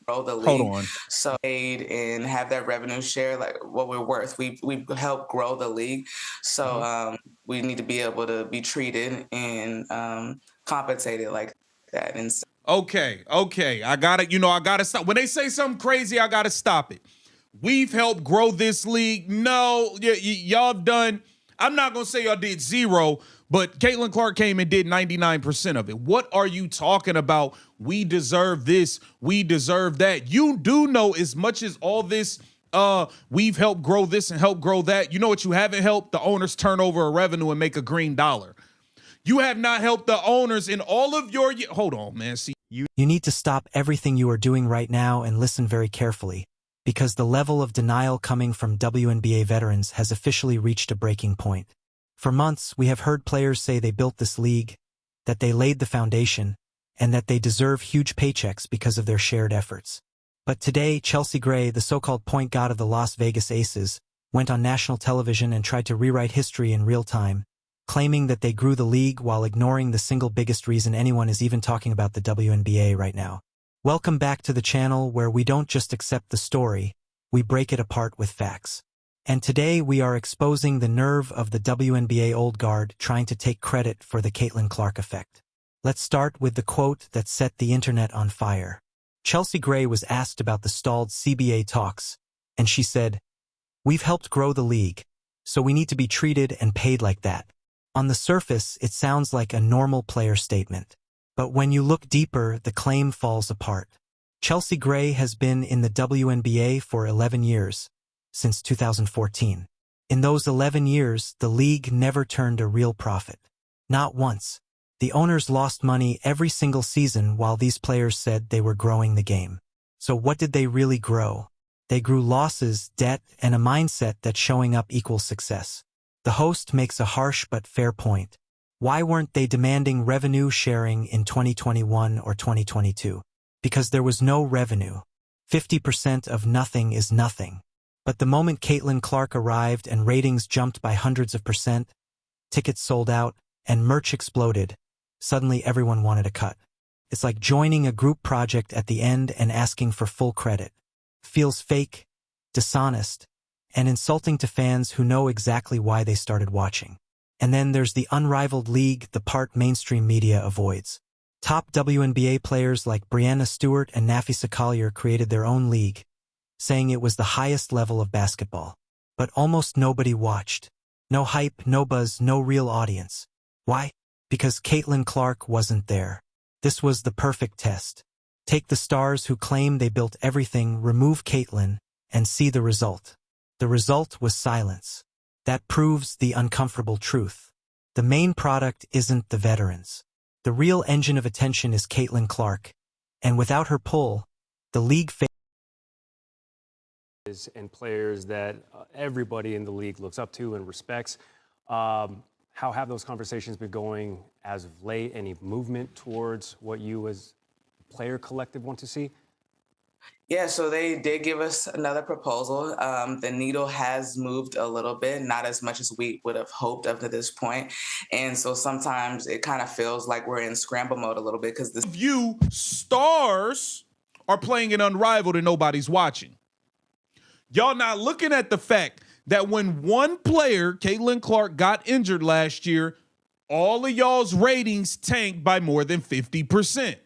grow the Hold league. on. So aid and have that revenue share, like what we're worth. We help grow the league. So we need to be able to be treated and compensated like that. And Okay. I gotta stop. When they say something crazy, I gotta stop it. We've helped grow this league. No, y'all done. I'm not gonna say y'all did zero, but Caitlin Clark came and did 99% of it. What are you talking about? We deserve this. We deserve that. You do know, as much as all this, we've helped grow this and help grow that. You know what you haven't helped? The owners turn over a revenue and make a green dollar. You have not helped the owners in all of your. Hold on, man. See, you need to stop everything you are doing right now and listen very carefully, because the level of denial coming from WNBA veterans has officially reached a breaking point. For months, we have heard players say they built this league, that they laid the foundation, and that they deserve huge paychecks because of their shared efforts. But today, Chelsea Gray, the so-called point guard of the Las Vegas Aces, went on national television and tried to rewrite history in real time, claiming that they grew the league while ignoring the single biggest reason anyone is even talking about the WNBA right now. Welcome back to the channel where we don't just accept the story, we break it apart with facts. And today we are exposing the nerve of the WNBA old guard trying to take credit for the Caitlin Clark effect. Let's start with the quote that set the internet on fire. Chelsea Gray was asked about the stalled CBA talks, and she said, "We've helped grow the league, so we need to be treated and paid like that." On the surface, it sounds like a normal player statement. But when you look deeper, the claim falls apart. Chelsea Gray has been in the WNBA for 11 years, since 2014. In those 11 years, the league never turned a real profit. Not once. The owners lost money every single season while these players said they were growing the game. So what did they really grow? They grew losses, debt, and a mindset that showing up equals success. The host makes a harsh but fair point. Why weren't they demanding revenue sharing in 2021 or 2022? Because there was no revenue. 50% of nothing is nothing. But the moment Caitlin Clark arrived and ratings jumped by hundreds of percent, tickets sold out, and merch exploded, suddenly everyone wanted a cut. It's like joining a group project at the end and asking for full credit. Feels fake, dishonest, and insulting to fans who know exactly why they started watching. And then there's the unrivaled league, the part mainstream media avoids. Top WNBA players like Breanna Stewart and Nafisa Collier created their own league, saying it was the highest level of basketball. But almost nobody watched. No hype, no buzz, no real audience. Why? Because Caitlin Clark wasn't there. This was the perfect test. Take the stars who claim they built everything, remove Caitlin, and see the result. The result was silence. That proves the uncomfortable truth. The main product isn't the veterans. The real engine of attention is Caitlin Clark, and without her pull, the league and players that everybody in the league looks up to and respects. How have those conversations been going as of late? Any movement towards what you as a player collective want to see? Yeah, so they did give us another proposal. The needle has moved a little bit, not as much as we would have hoped up to this point. And so sometimes it kind of feels like we're in scramble mode a little bit because the you stars are playing it unrivaled and nobody's watching. Y'all not looking at the fact that when one player, Caitlin Clark, got injured last year, all of y'all's ratings tanked by more than 50%.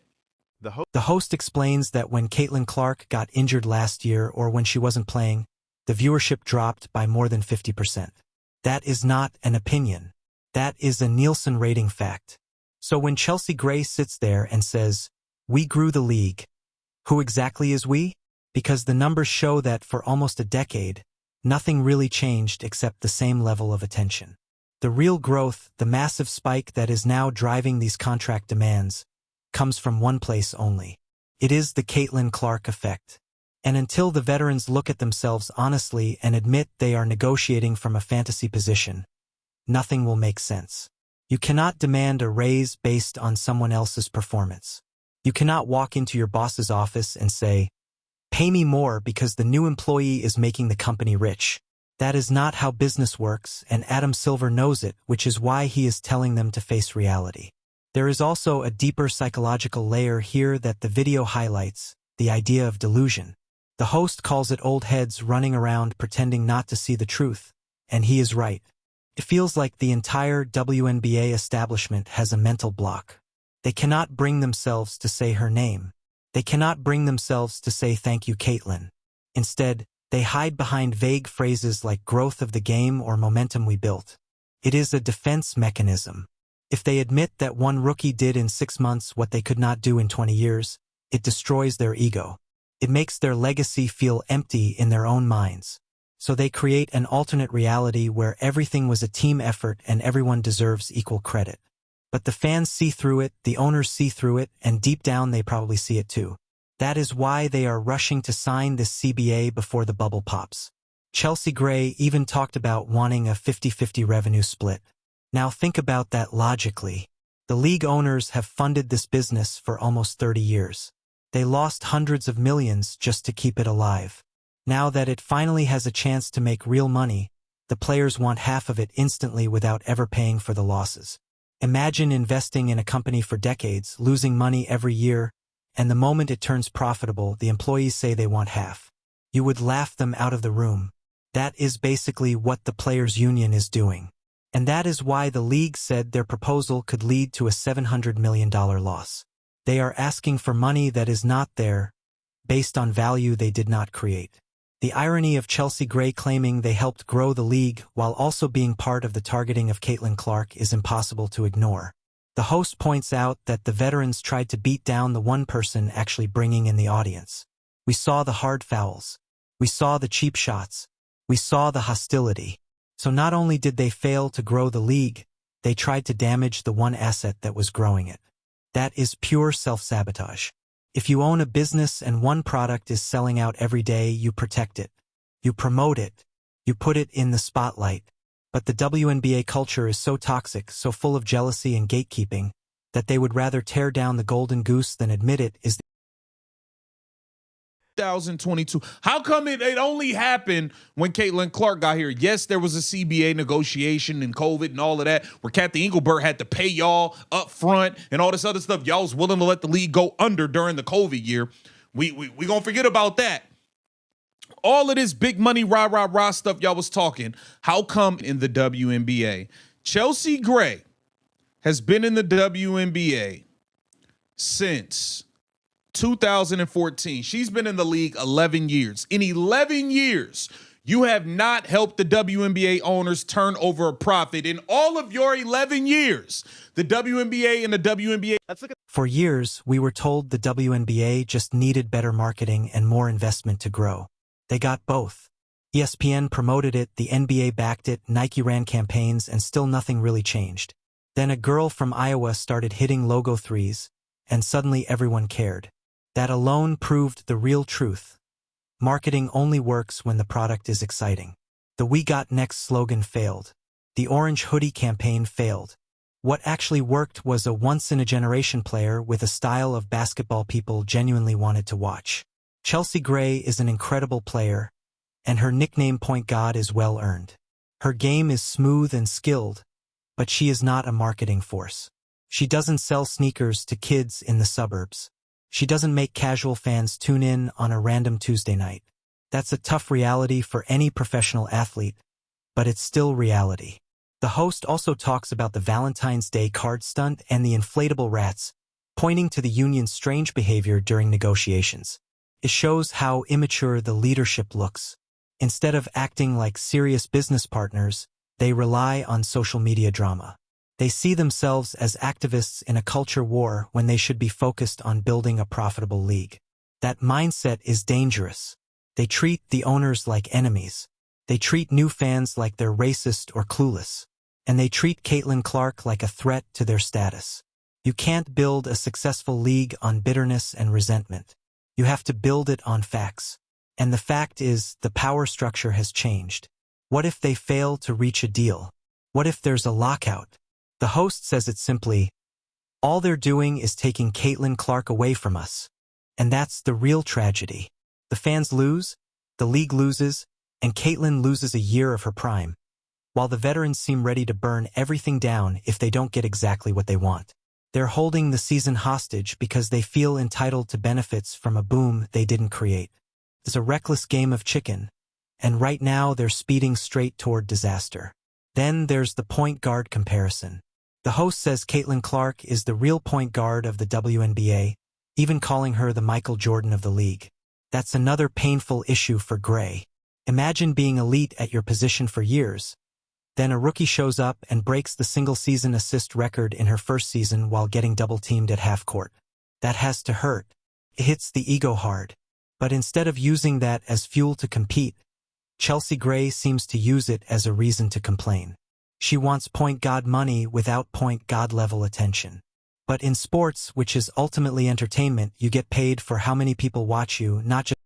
The host explains that when Caitlin Clark got injured last year or when she wasn't playing, the viewership dropped by more than 50%. That is not an opinion. That is a Nielsen rating fact. So when Chelsea Gray sits there and says, "We grew the league," who exactly is we? Because the numbers show that for almost a decade, nothing really changed except the same level of attention. The real growth, the massive spike that is now driving these contract demands, comes from one place only. It is the Caitlin Clark effect. And until the veterans look at themselves honestly and admit they are negotiating from a fantasy position, nothing will make sense. You cannot demand a raise based on someone else's performance. You cannot walk into your boss's office and say, "Pay me more because the new employee is making the company rich." That is not how business works, and Adam Silver knows it, which is why he is telling them to face reality. There is also a deeper psychological layer here that the video highlights, the idea of delusion. The host calls it old heads running around pretending not to see the truth, and he is right. It feels like the entire WNBA establishment has a mental block. They cannot bring themselves to say her name. They cannot bring themselves to say thank you, Caitlin. Instead, they hide behind vague phrases like growth of the game or momentum we built. It is a defense mechanism. If they admit that one rookie did in 6 months what they could not do in 20 years, it destroys their ego. It makes their legacy feel empty in their own minds. So they create an alternate reality where everything was a team effort and everyone deserves equal credit. But the fans see through it, the owners see through it, and deep down they probably see it too. That is why they are rushing to sign this CBA before the bubble pops. Chelsea Gray even talked about wanting a 50-50 revenue split. Now think about that logically. The league owners have funded this business for almost 30 years. They lost hundreds of millions just to keep it alive. Now that it finally has a chance to make real money, the players want half of it instantly without ever paying for the losses. Imagine investing in a company for decades, losing money every year, and the moment it turns profitable, the employees say they want half. You would laugh them out of the room. That is basically what the players' union is doing. And that is why the league said their proposal could lead to a $700 million loss. They are asking for money that is not there, based on value they did not create. The irony of Chelsea Gray claiming they helped grow the league while also being part of the targeting of Caitlin Clark is impossible to ignore. The host points out that the veterans tried to beat down the one person actually bringing in the audience. We saw the hard fouls. We saw the cheap shots. We saw the hostility. So not only did they fail to grow the league, they tried to damage the one asset that was growing it. That is pure self-sabotage. If you own a business and one product is selling out every day, you protect it. You promote it. You put it in the spotlight. But the WNBA culture is so toxic, so full of jealousy and gatekeeping, that they would rather tear down the golden goose than admit it is 2022. How come it only happened when Caitlin Clark got here? Yes, there was a CBA negotiation and COVID and all of that, where Kathy Engelbert had to pay y'all up front and all this other stuff. Y'all was willing to let the league go under during the COVID year. We gonna forget about that. All of this big money, rah stuff y'all was talking. How come in the WNBA? Chelsea Gray has been in the WNBA since 2014. She's been in the league 11 years. In 11 years, you have not helped the WNBA owners turn over a profit. In all of your 11 years, the WNBA and the WNBA... For years, we were told the WNBA just needed better marketing and more investment to grow. They got both. ESPN promoted it, the NBA backed it, Nike ran campaigns, and still nothing really changed. Then a girl from Iowa started hitting logo threes, and suddenly everyone cared. That alone proved the real truth. Marketing only works when the product is exciting. The We Got Next slogan failed. The orange hoodie campaign failed. What actually worked was a once-in-a-generation player with a style of basketball people genuinely wanted to watch. Chelsea Gray is an incredible player, and her nickname Point God is well earned. Her game is smooth and skilled, but she is not a marketing force. She doesn't sell sneakers to kids in the suburbs. She doesn't make casual fans tune in on a random Tuesday night. That's a tough reality for any professional athlete, but it's still reality. The host also talks about the Valentine's Day card stunt and the inflatable rats, pointing to the union's strange behavior during negotiations. It shows how immature the leadership looks. Instead of acting like serious business partners, they rely on social media drama. They see themselves as activists in a culture war when they should be focused on building a profitable league. That mindset is dangerous. They treat the owners like enemies. They treat new fans like they're racist or clueless. And they treat Caitlin Clark like a threat to their status. You can't build a successful league on bitterness and resentment. You have to build it on facts. And the fact is, the power structure has changed. What if they fail to reach a deal? What if there's a lockout? The host says it simply, all they're doing is taking Caitlin Clark away from us. And that's the real tragedy. The fans lose, the league loses, and Caitlin loses a year of her prime, while the veterans seem ready to burn everything down if they don't get exactly what they want. They're holding the season hostage because they feel entitled to benefits from a boom they didn't create. It's a reckless game of chicken, and right now they're speeding straight toward disaster. Then there's the point guard comparison. The host says Caitlin Clark is the real point guard of the WNBA, even calling her the Michael Jordan of the league. That's another painful issue for Gray. Imagine being elite at your position for years. Then a rookie shows up and breaks the single-season assist record in her first season while getting double-teamed at half-court. That has to hurt. It hits the ego hard. But instead of using that as fuel to compete, Chelsea Gray seems to use it as a reason to complain. She wants point guard money without point guard level attention. But in sports, which is ultimately entertainment, you get paid for how many people watch you, not just